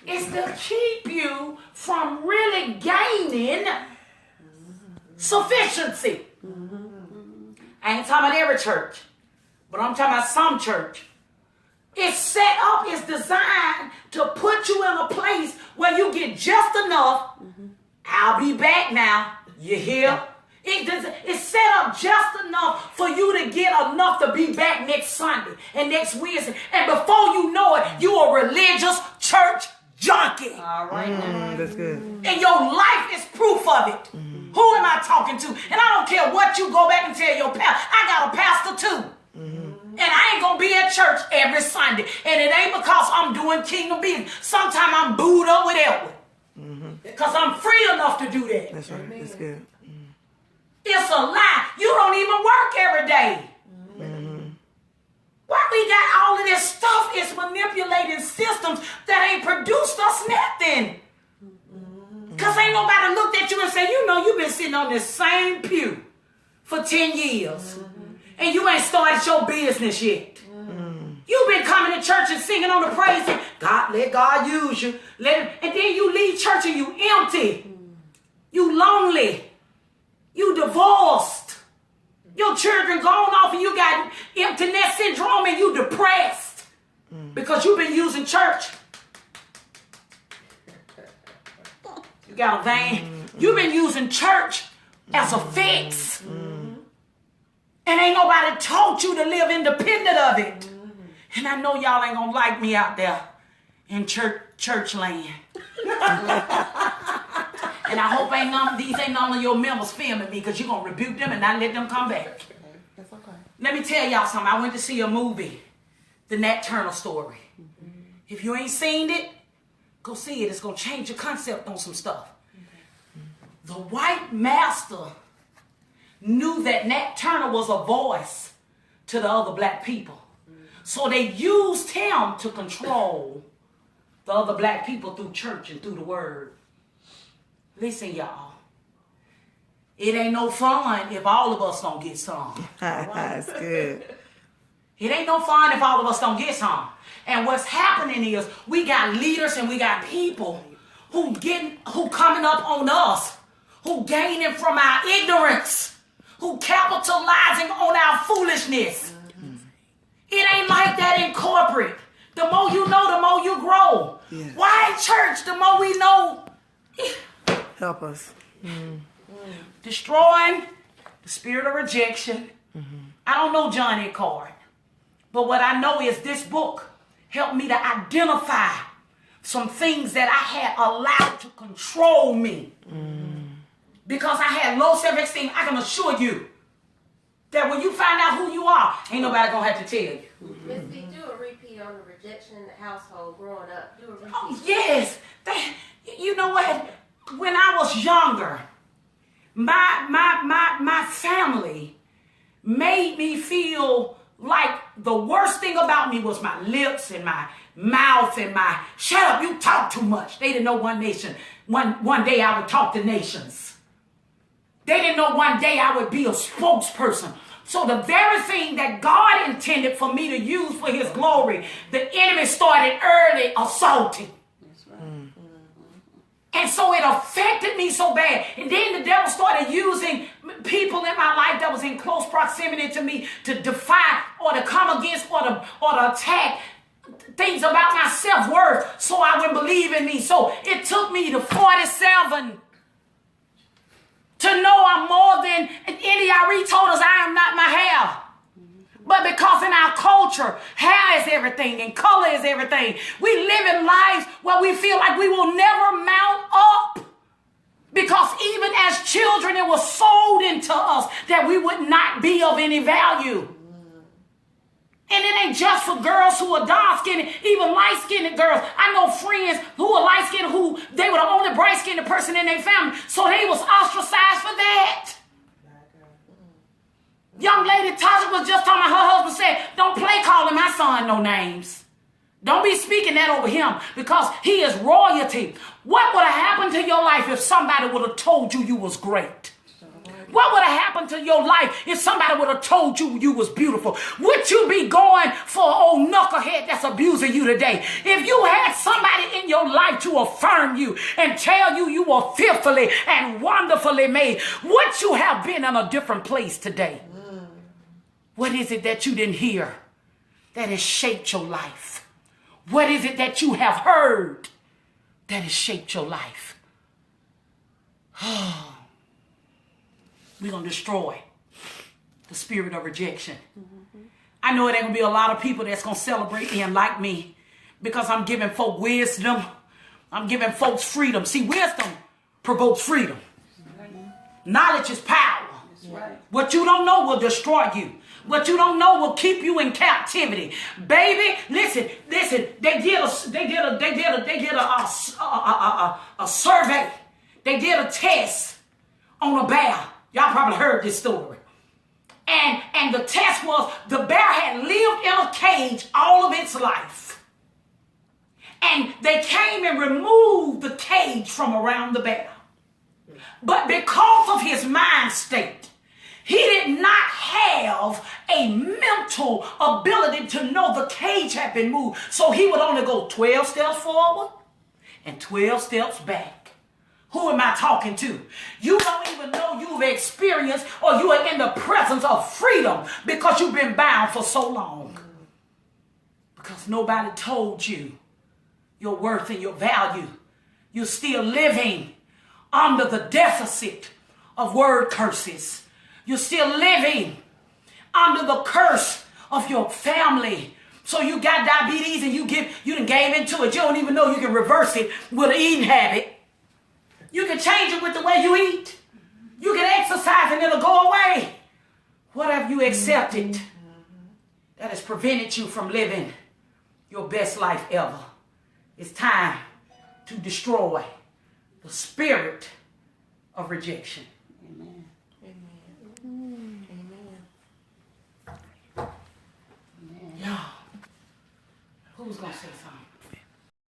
is to keep you from really gaining sufficiency. I ain't talking about every church, but I'm talking about some church. It's set up, it's designed to put you in a place where you get just enough. I'll be back now. You hear? It's set up just enough for you to get enough to be back next Sunday and next Wednesday. And before you know it, you a religious church junkie. All right. That's good. And your life is proof of it. Who am I talking to? And I don't care what you go back and tell your pastor. I got a pastor too. And I ain't going to be at church every Sunday. And it ain't because I'm doing kingdom business. Sometimes I'm booed up with Edward. Because I'm free enough to do that. That's right. That's good. It's a lie. You don't even work every day. Why we got all of this stuff? It's manipulating systems that ain't produced us nothing. Because ain't nobody looked at you and said, you know, you've been sitting on this same pew for 10 years. And you ain't started your business yet. You've been coming to church and singing on the praise. God, let God use you. And then you leave church and you empty. You lonely. You divorced. Your children gone off and you got empty nest syndrome and you depressed. Because you've been using church. You got a van. You've been using church as a fix. And ain't nobody taught you to live independent of it. And I know y'all ain't gonna like me out there in church land. And I hope these ain't none of your members filming me, because you're gonna rebuke them and not let them come back. That's okay. Let me tell y'all something. I went to see a movie, The Nat Turner Story. If you ain't seen it, go see it. It's gonna change your concept on some stuff. The white master knew that Nat Turner was a voice to the other black people. So they used him to control the other black people through church and through the word. Listen, y'all. It ain't no fun if all of us don't get some. That's good. It ain't no fun if all of us don't get some. And what's happening is we got leaders and we got people who coming up on us, who gaining from our ignorance, who capitalizing on our foolishness. It ain't like that in corporate. The more you know, the more you grow. Yes. Why in church, the more we know? Help us. Destroying the spirit of rejection. I don't know Johnny Card. But what I know is this book helped me to identify some things that I had allowed to control me. Because I had low self-esteem. I can assure you that when you find out who you are, ain't nobody gonna have to tell you. Miss B, do a repeat on the rejection in the household growing up. Do a repeat. Oh, yes. You know what? When I was younger, my family made me feel like the worst thing about me was my lips and my mouth and my, shut up, you talk too much. They didn't know one day I would talk to nations. They didn't know one day I would be a spokesperson. So the very thing that God intended for me to use for his glory, the enemy started early assaulting. That's right. And so it affected me so bad. And then the devil started using people in my life that was in close proximity to me to defy or to come against or to attack things about my self-worth so I wouldn't believe in me. So it took me to 47 to know I'm more than NDRE told us I am not my hair. But because in our culture, hair is everything and color is everything. We live in lives where we feel like we will never mount up. Because even as children, it was sold into us that we would not be of any value. And it ain't just for girls who are dark-skinned, even light-skinned girls. I know friends who are light-skinned who they were the only bright-skinned person in their family. So they was ostracized for that. Young lady Tasha was just talking about her husband said, don't play calling my son no names. Don't be speaking that over him because he is royalty. What would have happened to your life if somebody would have told you you was great? What What would have happened to your life if somebody would have told you you was beautiful? Would you be going for an old knucklehead that's abusing you today? If you had somebody in your life to affirm you and tell you you were fearfully and wonderfully made, would you have been in a different place today? What is it that you didn't hear that has shaped your life? What is it that you have heard that has shaped your life? We're going to destroy the spirit of rejection. I know it ain't going to be a lot of people that's going to celebrate me and like me because I'm giving folk wisdom. I'm giving folks freedom. See, wisdom provokes freedom. Knowledge is power. Right. What you don't know will destroy you. What you don't know will keep you in captivity. Baby, listen. They did a survey. They did a test on a bear. Y'all probably heard this story. And the test was the bear had lived in a cage all of its life. And they came and removed the cage from around the bear. But because of his mind state, he did not have a mental ability to know the cage had been moved. So he would only go 12 steps forward and 12 steps back. Who am I talking to? You don't even know you've experienced or you are in the presence of freedom because you've been bound for so long. Because nobody told you your worth and your value. You're still living under the deficit of word curses. You're still living under the curse of your family. So you got diabetes and you done gave into it. You don't even know you can reverse it with an eating habit. You can change it with the way you eat. You can exercise and it'll go away. What have you accepted that has prevented you from living your best life ever? It's time to destroy the spirit of rejection. Amen. Y'all, who's going to say something?